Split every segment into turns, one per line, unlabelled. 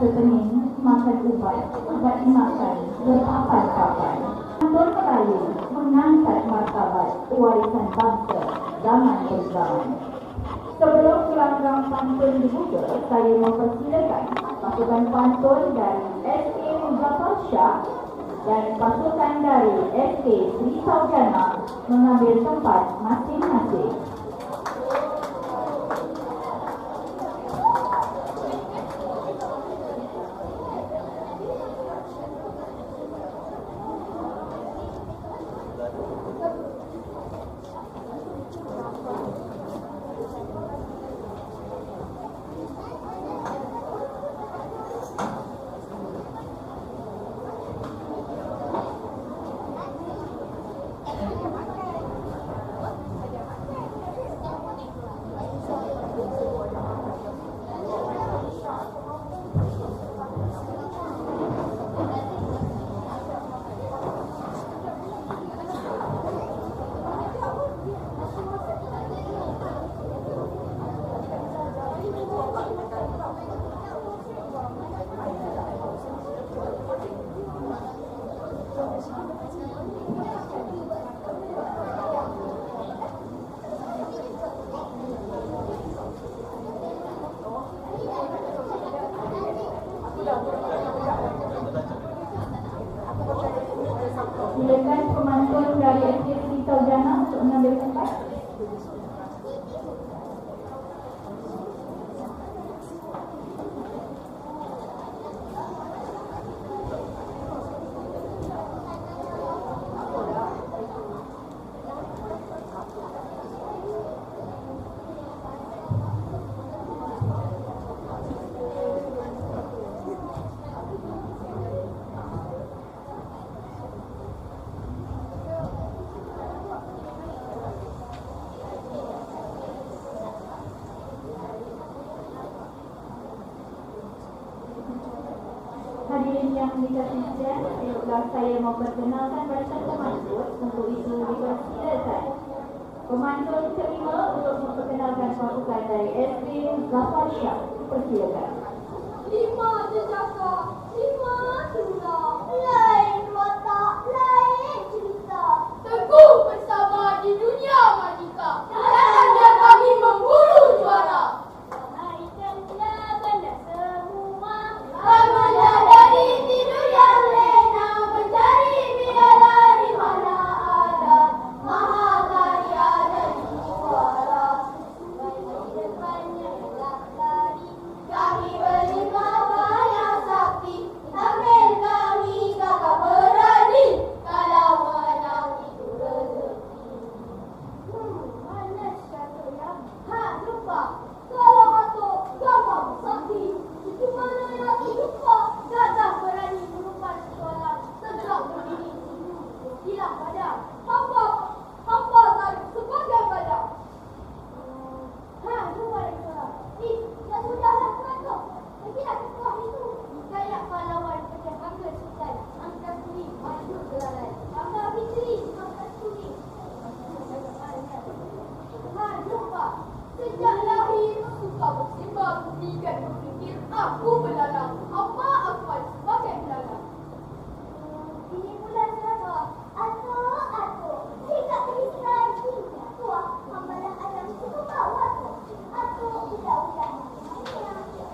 setening makan ubat dan dimakan berpapan-papan. Pantun Melayu mengangkat martabat warisan bangsa zaman berzaman. Sebelum gelanggang pantun dibuka, saya mempersilakan pasukan pantun dari SK Muzaffar Shah dan pasukan dari SK Sri Saujana mengambil tempat masing-masing. Silakan pemantun dari SK Sri Saujana untuk mengambil tempat. Hadirin yang dikasihi, baiklah saya memperkenalkan barisan pemantun. Untuk itu dipersilakan pemantun kelima untuk memperkenalkan pasukan dari SK Muzaffar Shah. Persilakan.
5 jejaka, 5 tulang, lain watak, lain cerita. Teguh bersama di dunia merdeka, dan biar kami memburu juara. Naikkanlah benda semua, bangunlah dari tidur yang lena, mencari bidara di mana ada mahakarya dan suara. Baik depannya gelap lari, kami berlima bayang sakti, ambil kami kakak berani, kalau menang itu rezeki. Mana satu yang lupa, kalau atuk gampang sakti, itu mana yang lupa, gagah berani merupakan seorang tegak berdiri, hilang padam, hampa tarik sebagai padam. Lupa lagi seorang. Ya sudahlah penonton. Pergilah ke bawah itu. Kayak pahlawan kerja bangga sultan. Angkat kuli, maju gelalai. Bangga fitri, angkat kuli. Lupa. Sejak lahir, suka bersimbang, dan berfikir aku belalang. Apa aku sebagai belalang? Ini bulan Selasa. Atuk. Tidak bisa hingga tua. Amalan ayam suka bawa tu. Atuk budak-budak.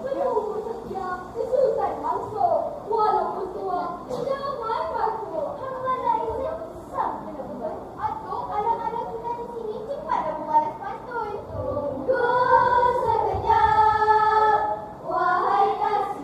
Belum setia, kesulitan langsung. Walaupun tua, jangan batu. Amalan ini susah kena beban. Atuk, anak-anak kita di sini cepat dah membalas pantun. Tunggu sekejap, wahai kasih.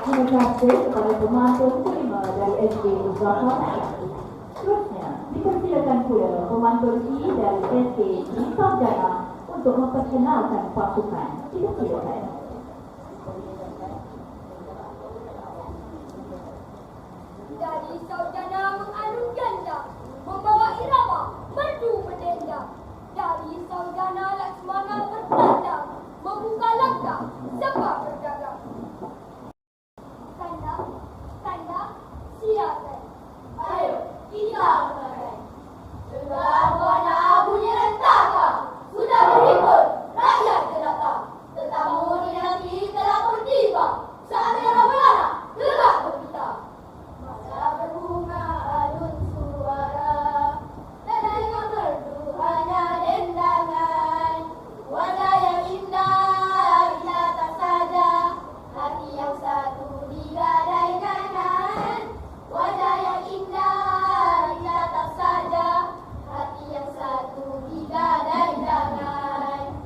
Terima kasih kepada pemantau kelima dari SD Zafar. Seterusnya, dipersilakan pula pemantau dari SD Sarjana untuk memperkenalkan pasukan. Dipersilakan.
Dari Sarjana mengalun ganda, membawa irama merdu berdenda. Dari Sarjana Laksmana bertanda, membuka langkah sebab berdagang. Kanda, silakan. Ayo, kita mulai. Sudah buana bunyi rentaka, sudah berhimpun rakyat jelata. Tetamu dinanti telah pun tiba, saatnya belara gerak berpita. Masa berbunga alun suara, dan yang merdu hanya dendangan. Wajah yang indah tak saja, hati yang satu digadai kanan. Wajah yang indah tak saja, hati yang satu digadai kanan.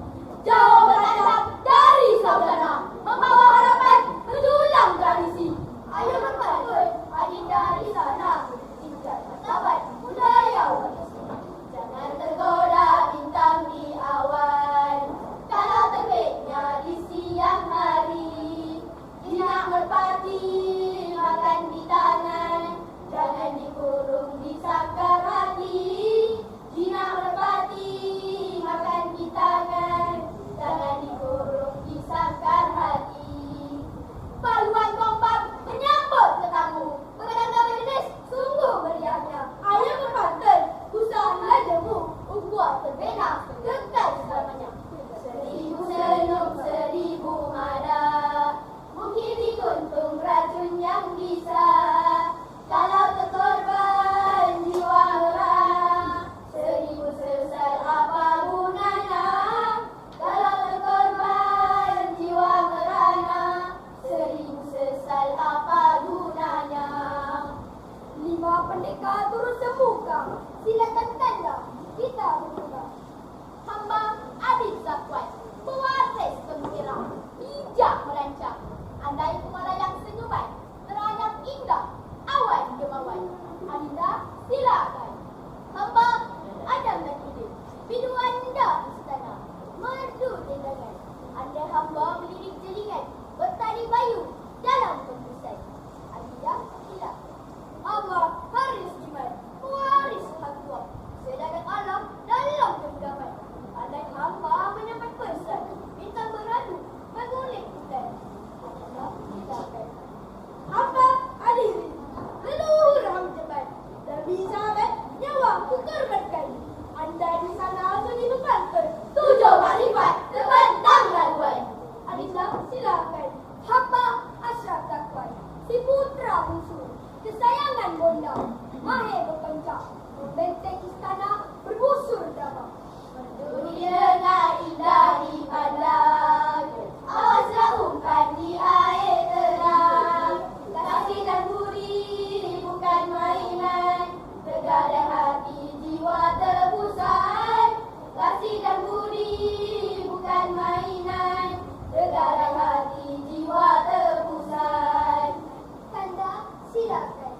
Jauh beradab dari Sarjana, membawa harapan mendulang tradisi. Ayo berpantun, adinda di sana, tinggal martabat budaya warisi. Jangan tergoda bintang di awan, kalau terbitnya di siang hari. Jinak merpati makan di tangan, jangan dikurung di sakar hati. Jinak merpati makan di tangan, jangan dikurung di sakar hati. Paluan kompak menyambut tetamu, berkedanga berdenis sungguh meriahnya. Ayo berpantun, usaha jemu, buat terbina kekal selamanya. Seribu senyum, seribu mada, mungkin dikuntung racun yang bisa. Kalau terkorban jiwa merana, seribu sesal apa gunanya? Kalau terkorban jiwa merana, seribu sesal apa gunanya? 5 pendekar turun semuka, silakan tanda kita berbuka. Hamba Adib Zakwat, pewaris gembira, bijak merancang. Andai kumalayan senyuman, teranyam indah, awan gemawan. Adinda, silakan. Hamba Adam dan Idil, biduan anda istana, merdu dendangan. Andai hamba melirik jelingan, bertari bayu dalam pembusan. Adinda, silakan. Hamba Haris Jiman, pewaris hak tuah, sedagang alam dalam genggaman. Andai hamba menyampaikan pesan, bintang beradu, mengulik hutan. Adinda, silakan. Hamba Aliri, leluhur hamjaman, dan bisa nyawa ku korbankan. Anda di sana sunyi berpantun, 7 makrifat terbentang laluan. Adinda, silakan. Hamba Ashraf Zakwat, si putra bungsu, kesayangan bonda, mahir berpencak, membenteng istana berbusur damai. Dunia indah dipandang, awaslah umpan di air terang. Kasih dan budi bukan mainan, tergadai hati jiwa tebusan. Kasih dan budi bukan mainan, tergadai hati jiwa tebusan. Kanda, silakan.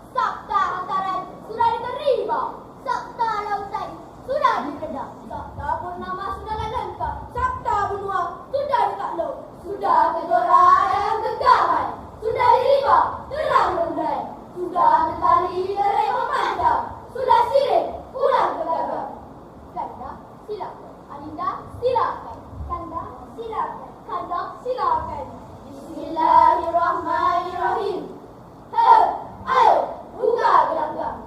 Sabta hantaran sudah diterima, sabta lautan sudah diredam, sabta purnama sudah lengkap, sabta benua sudah ditakluk, sudah gelora dalam genggaman, sudah diterima terang rembulan, sudah mentari derai memandang, sudah sirih pulang berdagang. Kanda, silakan. Adinda, silakan. Kanda, silakan. Kanda, silakan. Bismillahirrahmanirrahim. Ayo, buka gelanggang.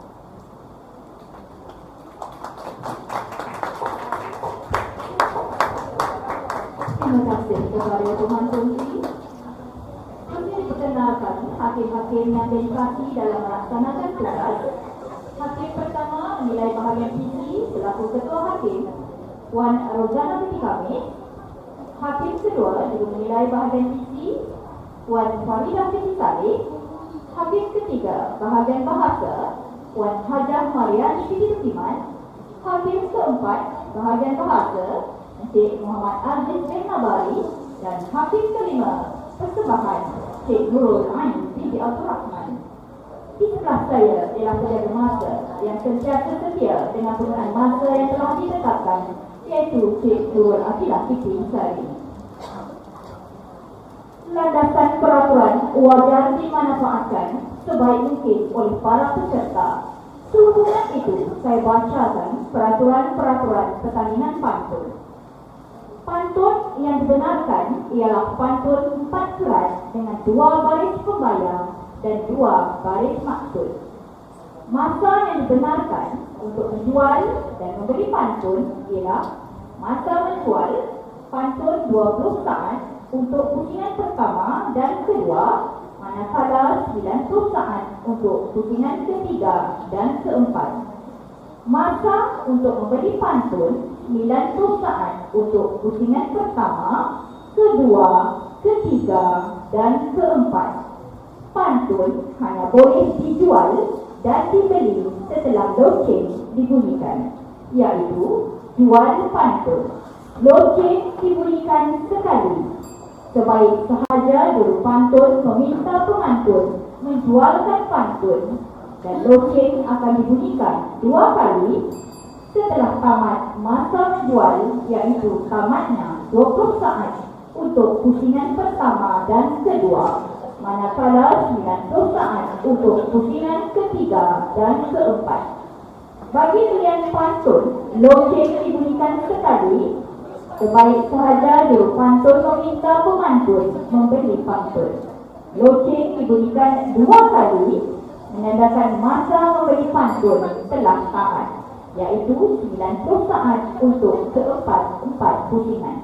Terima kasih kepada pemantau ini. Kami diperkenalkan hakim-hakim yang dedikasi dalam melaksanakan tugas. Hakim pertama menilai bahagian PC selaku ketua hakim, Puan Rozana binti Khamis. Hakim kedua juga menilai bahagian PC, Puan Faridah binti Saleh. Hakim ketiga bahagian bahasa, Puan Hajah Mariani binti Tukiman. Hakim keempat bahagian bahasa, Encik Muhammad Aziz bin Nabari. Dan hakim kelima persembahan Cik Nurul Ain binti Abdul Rahman. Di sebelah saya ialah penjaga masa yang sentiasa setia dengan penggunaan masa yang telah ditetapkan, iaitu Cik Nurul Akilah Fitri Sari. Landasan peraturan wajar dimanfaatkan sebaik mungkin oleh para peserta. Sehubungan itu, saya bacakan peraturan-peraturan pertandingan pantun. Pantun yang dibenarkan ialah pantun 4 kerat dengan 2 baris pembayang dan 2 baris maksud. Masa yang dibenarkan untuk menjual dan membeli pantun ialah masa menjual pantun 20 saat untuk pusingan pertama dan kedua, manakala 90 saat untuk pusingan ketiga dan keempat. Masa untuk membeli pantun 90 saat untuk pusingan pertama, kedua, ketiga, dan keempat. Pantun hanya boleh dijual dan dibeli setelah loceng dibunyikan, iaitu jual pantun. Loceng dibunyikan sekali. Sebaik sahaja juru pantun meminta pemantun menjualkan pantun, dan loceng akan dibunyikan 2 kali setelah tamat masa menjual, iaitu tamatnya 20 saat untuk pusingan pertama dan kedua, manakala 90 saat untuk pusingan ketiga dan keempat. Bagi pilihan pantun, loceng dibunyikan sekali. Sebaik sahaja juru pantun meminta pemantun membeli pantun. Loceng dibunyikan 2 kali, menandakan masa membeli pantun telah tamat, iaitu 90 saat untuk keempat pusingan.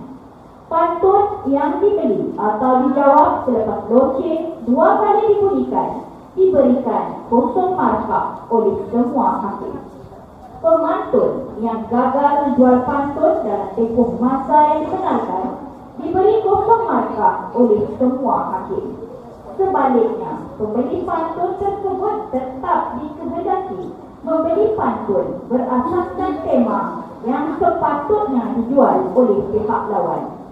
Pantun yang dibeli atau dijawab selepas loceng 2 kali dibunyikan diberikan 0 markah oleh semua hakim. Pemantun yang gagal menjual pantun dalam tempoh masa yang dibenarkan diberi 0 markah oleh semua hakim. Sebaliknya, pembeli pantun tersebut tetap dikehendaki membeli pantun berasaskan tema yang sepatutnya dijual oleh pihak lawan.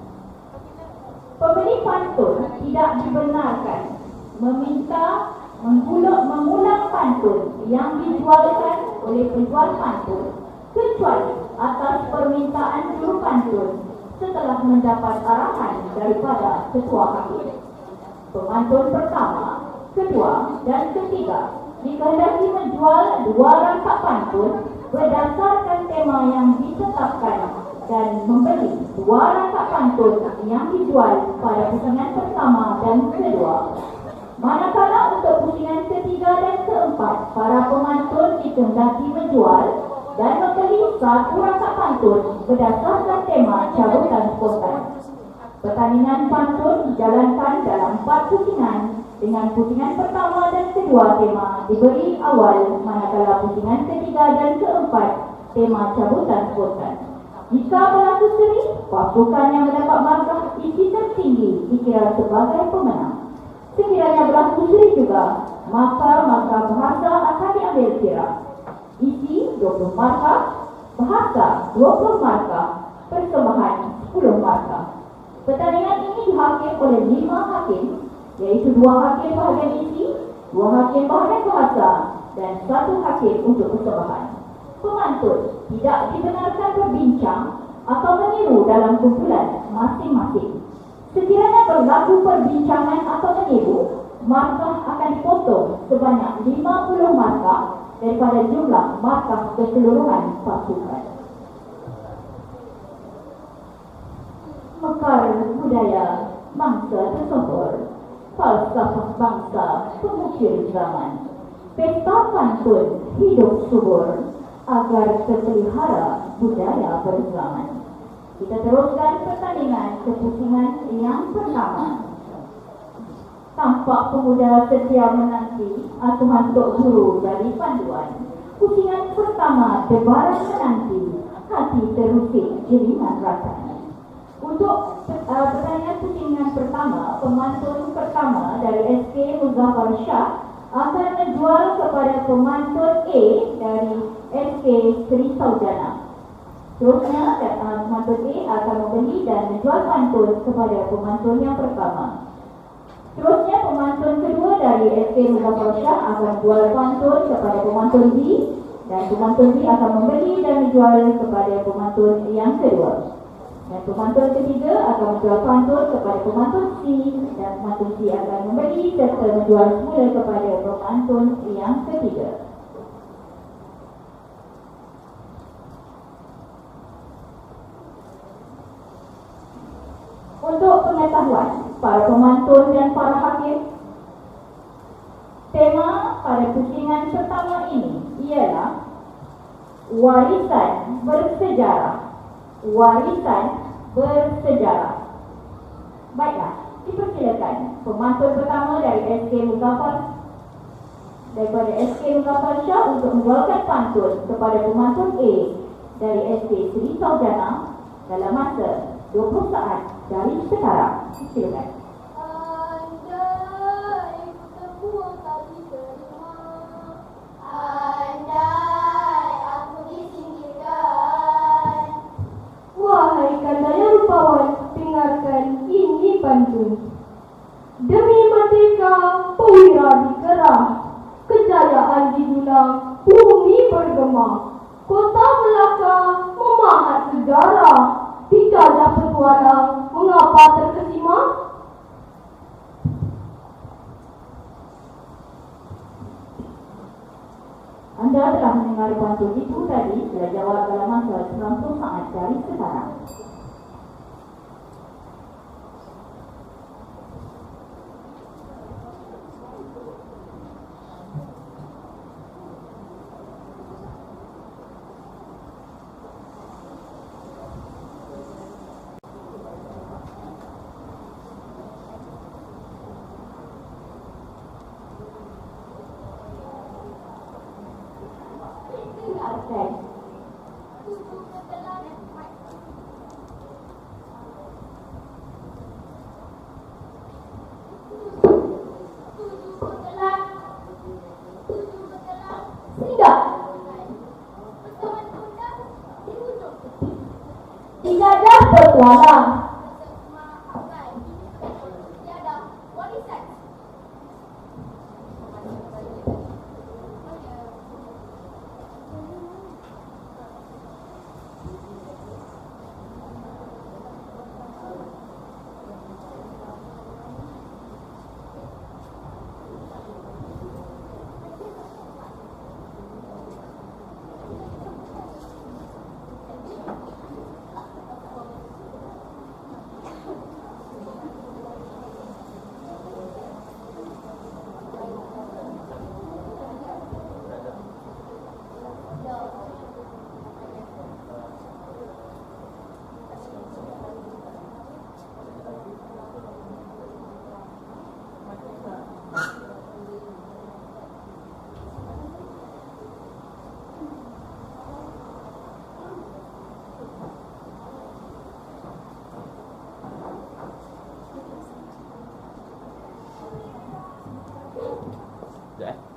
Pembeli pantun tidak dibenarkan mengulang pantun yang dijualkan oleh penjual pantun kecuali atas permintaan juru pantun setelah mendapat arahan daripada ketua hakim. Pemantun pertama, kedua, dan ketiga dikehendaki menjual 2 rangkap pantun berdasarkan tema yang ditetapkan dan membeli 2 rangkap pantun yang dijual pada pusingan pertama dan kedua. Manakala untuk pusingan ketiga dan keempat, para pemantun dikehendaki menjual dan membeli 1 rangkap pantun berdasarkan tema cabutan spontan. Pertandingan pantun dijalankan dalam 4 pusingan, dengan pusingan pertama dan kedua tema diberi awal, manakala pusingan ketiga dan keempat tema cabutan spontan. Jika berlaku seri, pasukan yang mendapat markah isi tertinggi dikira sebagai pemenang. Sekiranya berlaku seri juga, maka bahasa akan diambil kira. Isi 20 markah, bahasa 20 markah, persembahan 10 markah. Pertandingan ini dihakim oleh 5 hakim, iaitu 2 hakim bahagian isi, 2 hakim bahagian bahasa, dan 1 hakim untuk persembahan. Pemantun tidak dibenarkan berbincang atau meniru dalam kumpulan masing-masing. Sekiranya berlaku perbincangan atau meniru, markah akan dipotong sebanyak 50 markah daripada jumlah markah keseluruhan pasukan. Mekar budaya bangsa tersohor, falsafah bangsa pemukir zaman. Pesta pantun hidup subur agar terpelihara budaya berzaman. Kita teruskan pertandingan kepusingan yang pertama. Tampak pemuda setia menanti asuhan Tok Guru dari panduan. Pusingan pertama debaran menanti, hati terusik jeringan rasanya. Untuk pertandingan pusingan pertama, pemantun pertama dari SK Muzaffar Shah akan menjual kepada pemantun A dari SK Sri Saudana. Seterusnya, pemantun A akan membeli dan menjual pantun kepada pemantun yang pertama. Seterusnya, pemantun kedua dari SK Muzaffar Shah akan jual pantun kepada pemantun B, dan pemantun B akan membeli dan menjual kepada pemantun yang kedua. Dan pemantun ketiga akan menjual pantun kepada pemantun C, dan pemantun C akan membeli serta menjual semula kepada pemantun yang ketiga. Untuk pengetahuan para pemantun dan para hakim, tema pada pusingan pertama ini ialah warisan bersejarah. Warisan bersejarah. Baiklah, dipersilakan pemantun pertama dari SK Muzaffar daripada SK Muzaffar Shah untuk membawakan pantun kepada pemantun A dari SK Sri Sarjana dalam masa 20 saat dari sekarang. Silakan.
Andai ku terbuang tali terima, andai aku disingkirkan.
Wahai kandaya rupawan, dengarkan ini pantun. Demi merdeka, perwira dikerah, kejayaan didulang, bumi bergema, kota Melaka memahat sejarah, dijajah petualang, mengapa terkesima?
Anda telah mendengar pantun itu tadi, sudah jawab dalam masa 90 saat dari sekarang. Dengarkan.
Tujuh ketelan, tujuh ketelan.
Tidak,
Pertemuan tunda di ujung peti.
dijajah petualang.
Semua pakai tiada warisan.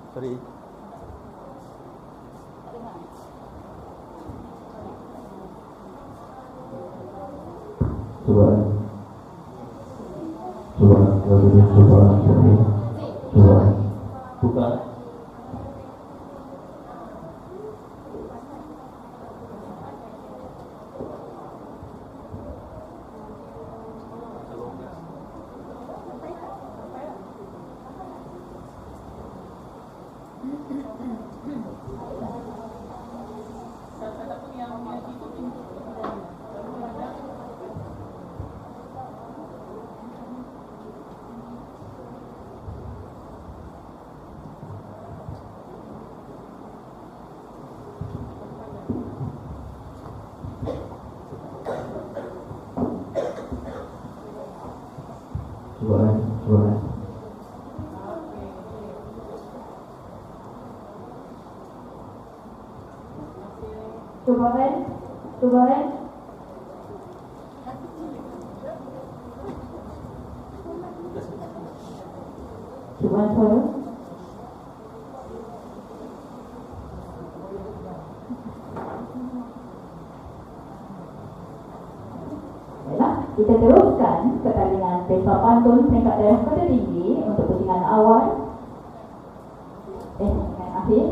Sorry.
Coba buka. Coba.
Coba. Cubaan suara. Baiklah, kita teruskan pertandingan pesta Peserta pantun peringkat daerah tertinggi untuk pusingan awal, pusingan akhir,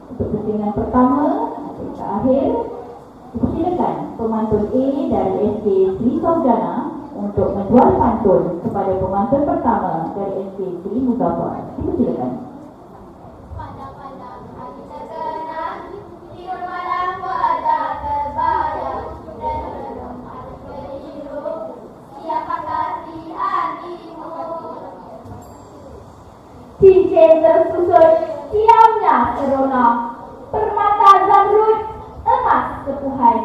untuk pusingan pertama, peringkat akhir. Silakan pemantun A dari SD Sri Sarjana untuk menjual pantun kepada pemantun pertama dari SD Sri Muzaffar. Silakan.
Pandang-pandang hati terkenang, tidur malam wajah terbayang, dan renung hati keliru, siapakah di hatimu?
Cincin tersusun, siamnya serona, permata zamrud, emas sepuhan.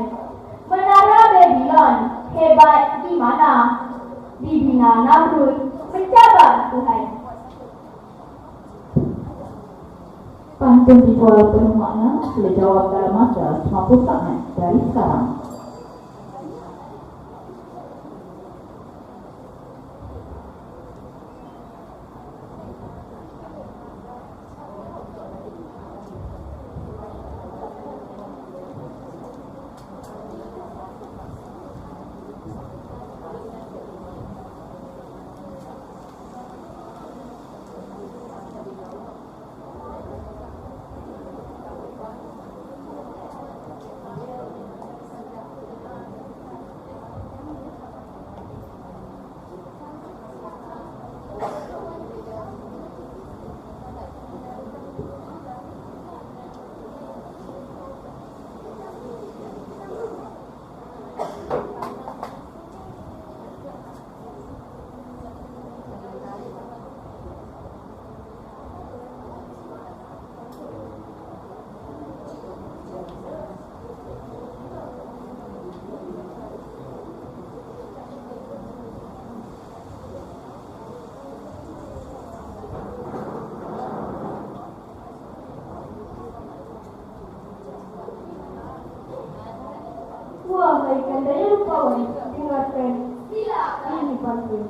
Menara Babylon, hebat di mana? Dibina Namrud, mencabar Tuhan.
Pantun dijual penuh makna, sila jawab dalam masa 90 saat dari sekarang.
Wahai kandaya rupawan, dengarkan ini pantun.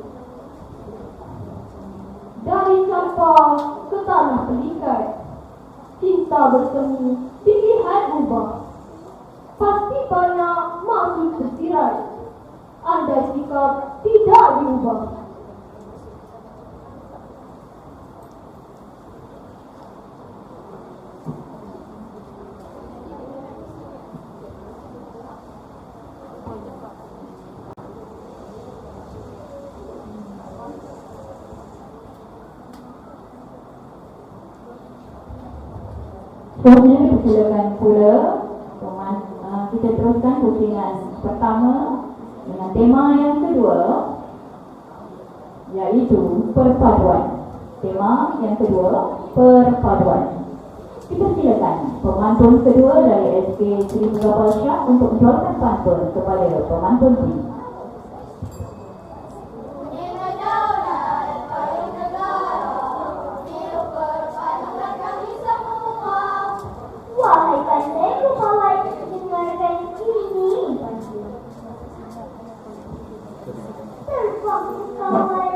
Dari sampah ke tanah pelingkar, cinta bertemu, pilihan ubah. Pasti banyak maksud tersirat, andai sikap tidak diubah.
Selanjutnya dipersilakan pula kita teruskan pusingan pertama dengan tema yang kedua, iaitu perpaduan. Tema yang kedua, perpaduan. Dipersilakan pemantun kedua dari SD Sri Muzaffar Shah untuk menjualkan pantun kepada pemantun B.
Wahai kandaya rupawan, dengarkan ini pantun. Terbang kawan,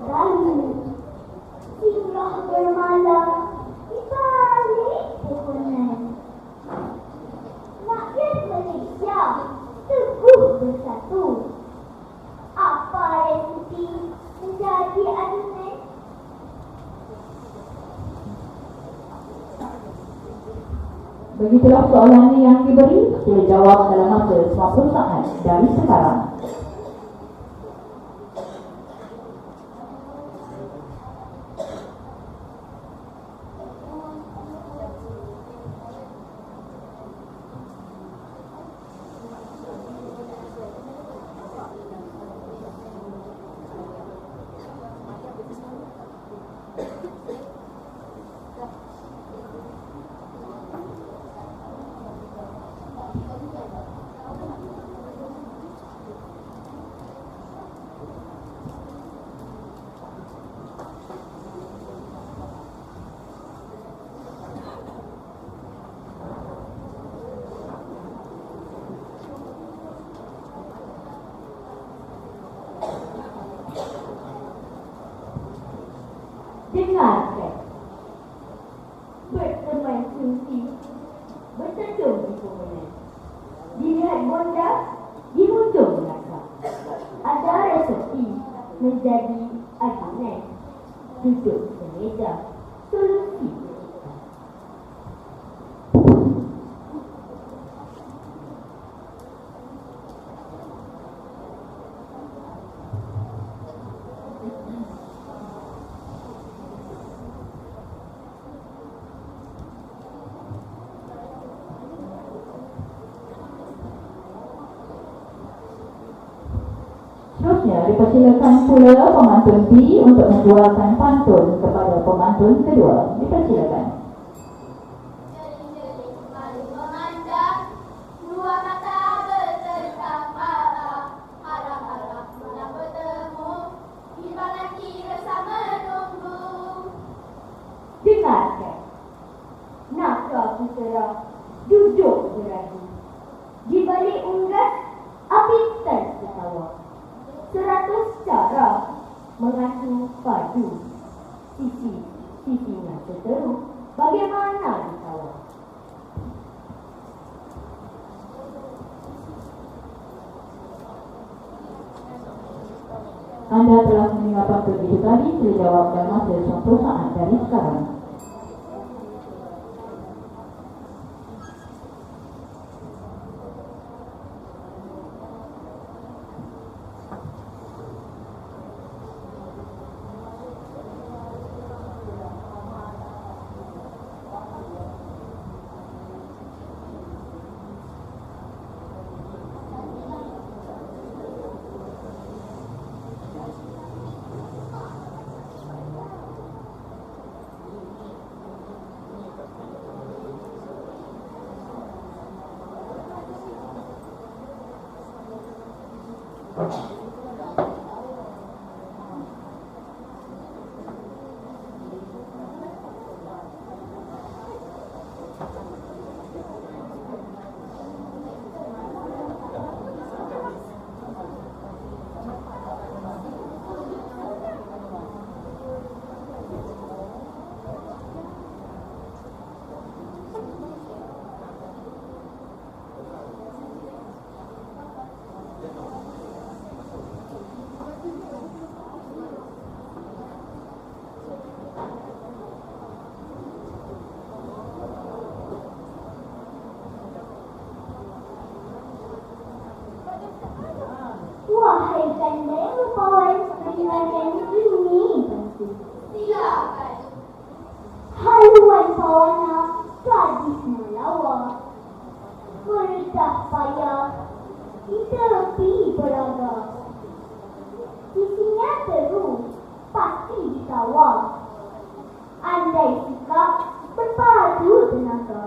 lalu singgah bermalam di balik pohonan. Rakyat Malaysia teguh bersatu. Apa resipi menjadi adunan?
Begitulah soalan yang diberi, sila jawab dalam masa 90 saat dari sekarang.
Dengarkan. Berteman sunyi, bertedung di pohonan. Dilihat bonda, di hujung belakang. Ada menjadi argumen. Duduk semeja, solusi kita.
Seterusnya, dipersilakan pula pemantun B untuk membualkan pantun kepada pemantun kedua. Dipersilakan.
Jering-jering malu memandang, dua mata berteriak marah. Harap-harap malam bertemu, tiba nanti rasa menunggu.
Dengarkan. Nakal putera duduk beragu. Di balik unggas, api tertawa. 100 cara mengacu padu. Sisi-sisinya seteru. Bagaimana dikawal?
Anda telah mendengar pantun itu tadi. Sila jawab dalam masa 1 saat dari sekarang.
Wahai gandeng rupawan, dengarkan ini.
Silakan.
Haluan pawana, gadis melawak. Berdah payah, di tepi beraga. Sisinya terus, pasti ditawar. Andai sikap, berpadu tenaga.